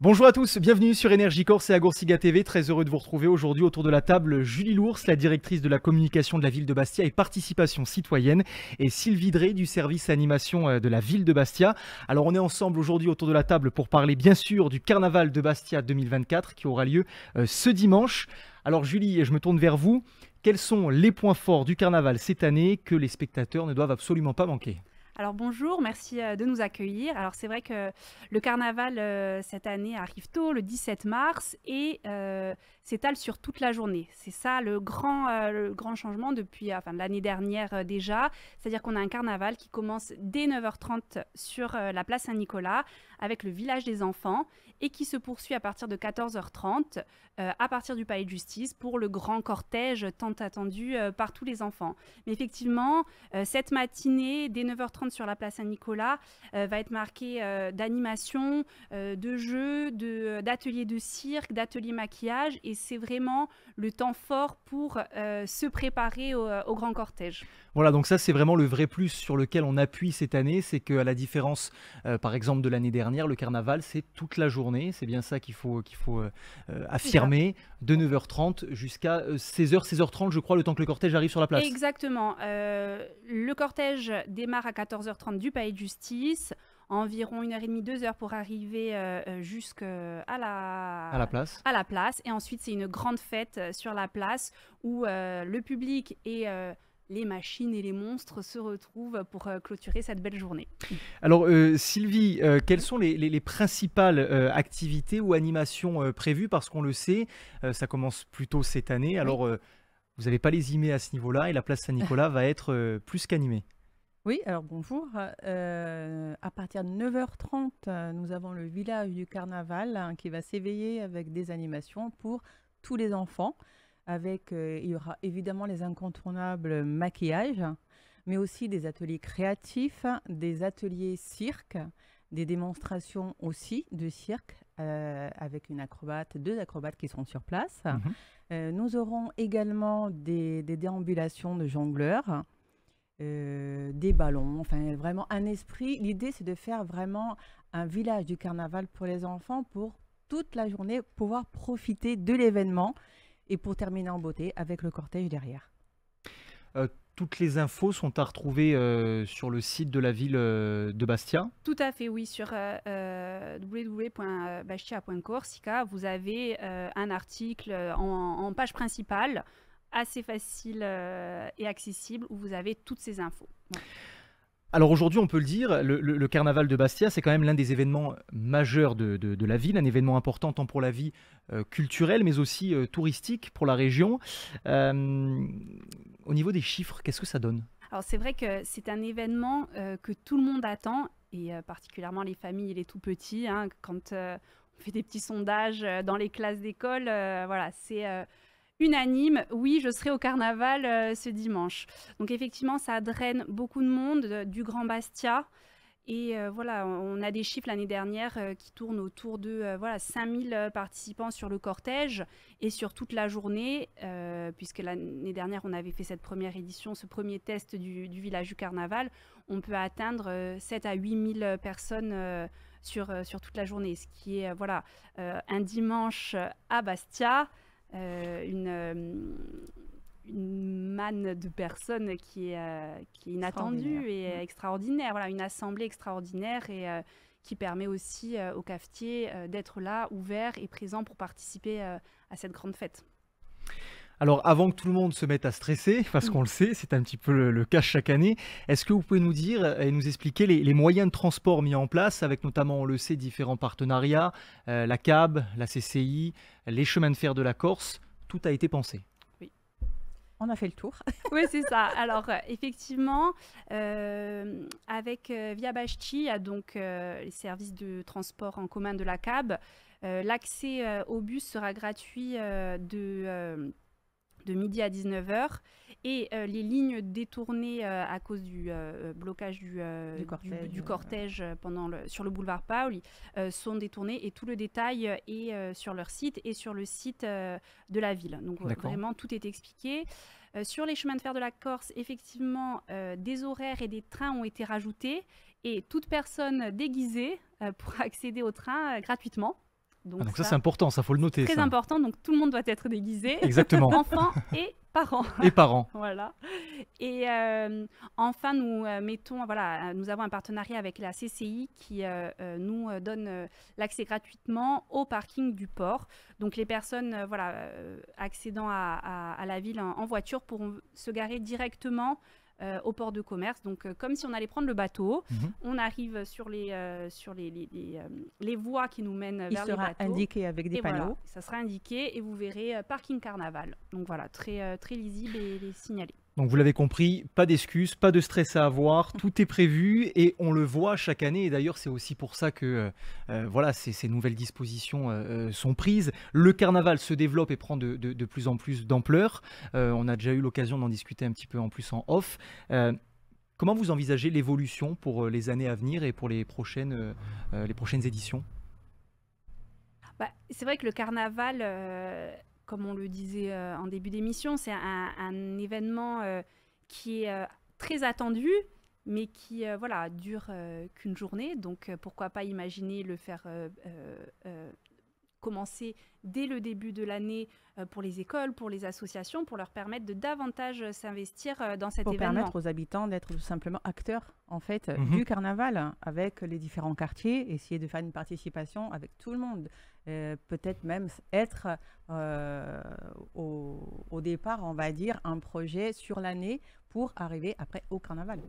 Bonjour à tous, bienvenue sur Énergie Corse et à Goursiga TV. Très heureux de vous retrouver aujourd'hui autour de la table. Julie Lours, la directrice de la communication de la ville de Bastia et participation citoyenne, et Sylvie Drey du service animation de la ville de Bastia. Alors on est ensemble aujourd'hui autour de la table pour parler bien sûr du carnaval de Bastia 2024 qui aura lieu ce dimanche. Alors Julie, je me tourne vers vous. Quels sont les points forts du carnaval cette année que les spectateurs ne doivent absolument pas manquer ? Alors bonjour, merci de nous accueillir. Alors c'est vrai que le carnaval cette année arrive tôt, le 17 mars, et s'étale sur toute la journée. C'est ça le grand changement depuis l'année dernière déjà. C'est-à-dire qu'on a un carnaval qui commence dès 9h30 sur la place Saint-Nicolas avec le village des enfants et qui se poursuit à partir de 14h30 à partir du palais de justice pour le grand cortège tant attendu par tous les enfants. Mais effectivement, cette matinée, dès 9h30 sur la place Saint-Nicolas, va être marquée d'animations, de jeux, d'ateliers de cirque, d'ateliers maquillage, et c'est vraiment le temps fort pour se préparer au grand cortège. Voilà, donc ça c'est vraiment le vrai plus sur lequel on appuie cette année, c'est qu'à la différence par exemple de l'année dernière, le carnaval c'est toute la journée, c'est bien ça qu'il faut affirmer, de 9h30 jusqu'à 16h, 16h30 je crois, le temps que le cortège arrive sur la place. Exactement, le cortège démarre à 14h30 du palais de justice, environ 1h30, 2h pour arriver jusqu'à À la place. Et ensuite, c'est une grande fête sur la place où le public et les machines et les monstres se retrouvent pour clôturer cette belle journée. Alors Sylvie, quelles sont les principales activités ou animations prévues? Parce qu'on le sait, ça commence plus tôt cette année, alors vous n'avez pas les IME à ce niveau-là et la place Saint-Nicolas va être plus qu'animée. Oui, alors bonjour. À partir de 9h30, nous avons le village du carnaval qui va s'éveiller avec des animations pour tous les enfants. Il y aura évidemment les incontournables maquillages, mais aussi des ateliers créatifs, des ateliers cirque, des démonstrations aussi de cirque avec deux acrobates qui seront sur place. Nous aurons également des déambulations de jongleurs. Des ballons, enfin vraiment un esprit. L'idée c'est de faire vraiment un village du carnaval pour les enfants pour toute la journée pouvoir profiter de l'événement et pour terminer en beauté avec le cortège derrière. Toutes les infos sont à retrouver sur le site de la ville de Bastia. Tout à fait, oui, sur www.bastia.corsica, vous avez un article en page principale assez facile et accessible où vous avez toutes ces infos. Ouais. Alors aujourd'hui, on peut le dire, le carnaval de Bastia, c'est quand même l'un des événements majeurs de la ville, un événement important tant pour la vie culturelle, mais aussi touristique pour la région. Au niveau des chiffres, qu'est-ce que ça donne? Alors c'est vrai que c'est un événement que tout le monde attend, et particulièrement les familles et les tout-petits. Hein, quand on fait des petits sondages dans les classes d'école, voilà, c'est... unanime, oui, je serai au carnaval ce dimanche. Donc effectivement, ça draine beaucoup de monde du Grand Bastia. Et voilà, on a des chiffres l'année dernière qui tournent autour de 5000 participants sur le cortège et sur toute la journée, puisque l'année dernière, on avait fait cette première édition, ce premier test du village du carnaval. On peut atteindre 7 à 8000 personnes sur toute la journée, ce qui est un dimanche à Bastia. Une manne de personnes qui est inattendue et extraordinaire. Voilà, une assemblée extraordinaire et qui permet aussi aux cafetiers d'être là, ouverts et présents pour participer à cette grande fête. Alors avant que tout le monde se mette à stresser, parce qu'on le sait, c'est un petit peu le cas chaque année, est-ce que vous pouvez nous dire et nous expliquer les moyens de transport mis en place, avec notamment, on le sait, différents partenariats, la CAB, la CCI, les chemins de fer de la Corse, tout a été pensé. Oui. On a fait le tour. Oui, c'est ça. Alors effectivement, avec Via Bastia, il y a donc les services de transport en commun de la CAB. L'accès au bus sera gratuit de midi à 19h, et les lignes détournées à cause du blocage du cortège sur le boulevard Paoli sont détournées, et tout le détail est sur leur site et sur le site de la ville. Donc vraiment tout est expliqué. Sur les chemins de fer de la Corse, effectivement, des horaires et des trains ont été rajoutés, et toute personne déguisée pourra accéder au train gratuitement. Donc ça c'est important, ça faut le noter. Très important, donc tout le monde doit être déguisé. Exactement. Enfants et parents. Et parents. Voilà. Et enfin, nous nous avons un partenariat avec la CCI qui nous donne l'accès gratuitement au parking du port. Donc les personnes accédant à la ville en voiture pourront se garer directement au port de commerce. Donc, comme si on allait prendre le bateau, on arrive sur les voies qui nous mènent vers les bateaux. Il sera indiqué avec des panneaux. Voilà, ça sera indiqué et vous verrez parking carnaval. Donc voilà, très lisible et signalé. Donc vous l'avez compris, pas d'excuses, pas de stress à avoir, tout est prévu et on le voit chaque année. Et d'ailleurs, c'est aussi pour ça que ces nouvelles dispositions sont prises. Le carnaval se développe et prend de plus en plus d'ampleur. On a déjà eu l'occasion d'en discuter un petit peu en plus en off. Comment vous envisagez l'évolution pour les années à venir et pour les prochaines éditions ? C'est vrai que le carnaval... comme on le disait en début d'émission, c'est un événement qui est très attendu, mais qui dure qu'une journée. Donc, pourquoi pas imaginer le faire commencer dès le début de l'année pour les écoles, pour les associations, pour leur permettre de davantage s'investir dans cet événement. Pour permettre aux habitants d'être tout simplement acteurs en fait, du carnaval avec les différents quartiers, essayer de faire une participation avec tout le monde. Peut-être même être au départ, on va dire, un projet sur l'année pour arriver après au carnaval.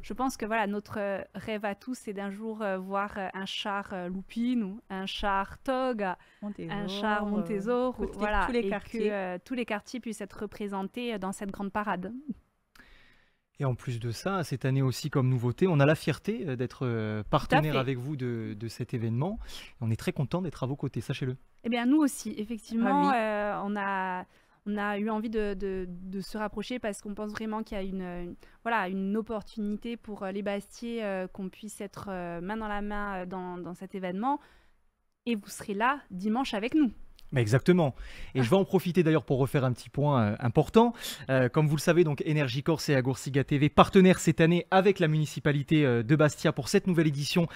Je pense que notre rêve à tous, c'est d'un jour voir un char Loupine ou un char Tog, un char Montésor, tous les quartiers. Que tous les quartiers puissent être représentés dans cette grande parade. Et en plus de ça, cette année aussi comme nouveauté, on a la fierté d'être partenaire avec vous de cet événement. On est très content d'être à vos côtés, sachez-le. Eh bien, nous aussi, effectivement, on a eu envie de se rapprocher parce qu'on pense vraiment qu'il y a une opportunité pour les Bastiais qu'on puisse être main dans la main dans cet événement. Et vous serez là dimanche avec nous. Exactement. Et je vais en profiter d'ailleurs pour refaire un petit point important. Comme vous le savez, donc Énergie Corse et Agorsiga TV, partenaires cette année avec la municipalité de Bastia pour cette nouvelle édition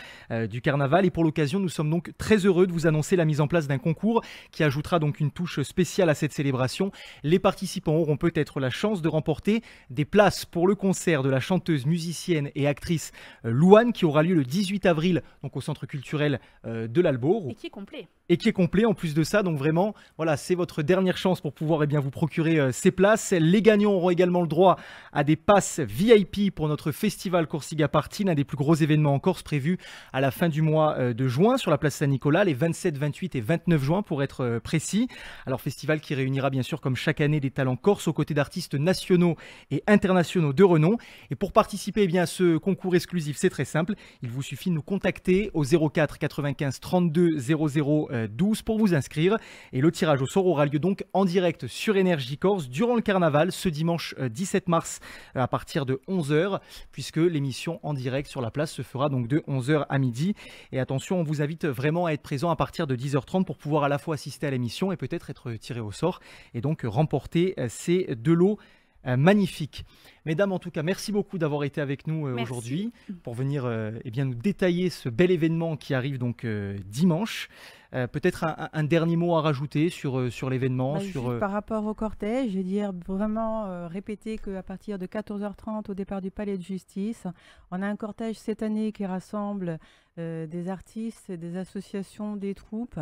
du Carnaval. Et pour l'occasion, nous sommes donc très heureux de vous annoncer la mise en place d'un concours qui ajoutera donc une touche spéciale à cette célébration. Les participants auront peut-être la chance de remporter des places pour le concert de la chanteuse, musicienne et actrice Louane qui aura lieu le 18 avril donc au Centre culturel de l'Albour. Et qui est complet. Et qui est complet en plus de ça, donc vraiment, c'est votre dernière chance pour pouvoir vous procurer ces places. Les gagnants auront également le droit à des passes VIP pour notre festival Corsiga Party, l'un des plus gros événements en Corse prévus à la fin du mois de juin sur la place Saint-Nicolas, les 27, 28 et 29 juin pour être précis. Alors festival qui réunira bien sûr comme chaque année des talents corses aux côtés d'artistes nationaux et internationaux de renom. Et pour participer à ce concours exclusif, c'est très simple, il vous suffit de nous contacter au 04 95 32 00 12 pour vous inscrire et le tirage au sort aura lieu donc en direct sur Énergie Corse durant le carnaval ce dimanche 17 mars à partir de 11h puisque l'émission en direct sur la place se fera donc de 11h à midi et attention on vous invite vraiment à être présent à partir de 10h30 pour pouvoir à la fois assister à l'émission et peut-être être tiré au sort et donc remporter ces deux lots magnifique. Mesdames, en tout cas, merci beaucoup d'avoir été avec nous aujourd'hui pour venir nous détailler ce bel événement qui arrive donc dimanche. Peut-être un dernier mot à rajouter sur l'événement. Par rapport au cortège, je veux dire vraiment répéter qu'à partir de 14h30 au départ du Palais de Justice, on a un cortège cette année qui rassemble des artistes, des associations, des troupes.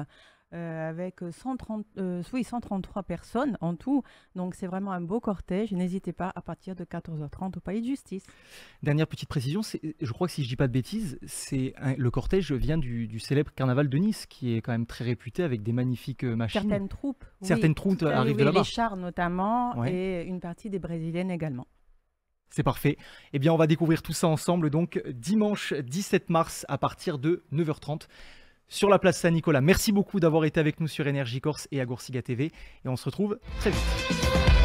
Avec 133 personnes en tout. Donc, c'est vraiment un beau cortège. N'hésitez pas à partir de 14h30 au Palais de Justice. Dernière petite précision, je crois que si je ne dis pas de bêtises, le cortège vient du célèbre carnaval de Nice, qui est quand même très réputé avec des magnifiques machines. Certaines troupes arrivent de là-bas. Les chars notamment et une partie des brésiliennes également. C'est parfait. Eh bien, on va découvrir tout ça ensemble, donc dimanche 17 mars à partir de 9h30. Sur la place Saint-Nicolas. Merci beaucoup d'avoir été avec nous sur Énergie Corse et Agorsiga TV et on se retrouve très vite.